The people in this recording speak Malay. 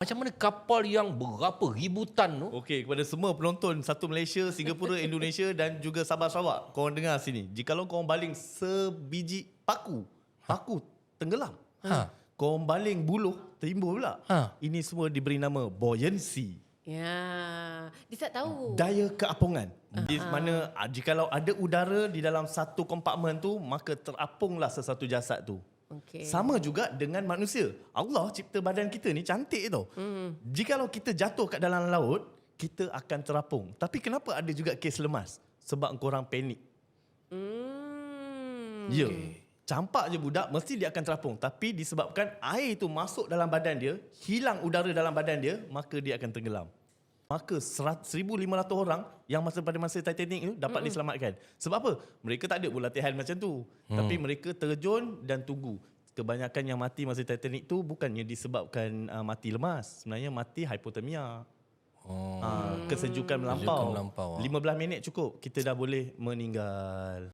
Macam mana kapal yang berapa ribu tan tu? Okey, kepada semua penonton satu Malaysia, Singapura, Indonesia dan juga Sabah Sarawak, korang dengar sini. Jikalau korang baling sebiji paku tenggelam. Korang baling buluh, timbul pula. Ini semua diberi nama buoyancy. Ya, dia tak tahu. Daya keapungan. Di mana jikalau ada udara di dalam satu kompartmen tu, maka terapunglah sesuatu jasad tu. Okay. Sama juga dengan manusia. Allah cipta badan kita ni cantik tau. Jikalau kita jatuh kat dalam laut, kita akan terapung. Tapi kenapa ada juga kes lemas? Sebab korang panik. Ya. Campak je budak, mesti dia akan terapung. Tapi disebabkan air tu masuk dalam badan dia, hilang udara dalam badan dia, maka dia akan tenggelam. Maka 1,500 orang yang pada masa Titanic tu dapat diselamatkan. Sebab apa? Mereka tak ada pun latihan macam tu. Tapi mereka terjun dan tunggu. Kebanyakan yang mati masa Titanic tu bukannya disebabkan mati lemas. Sebenarnya mati hipotermia. Kesejukan melampau. 15 minit cukup, kita dah boleh meninggal.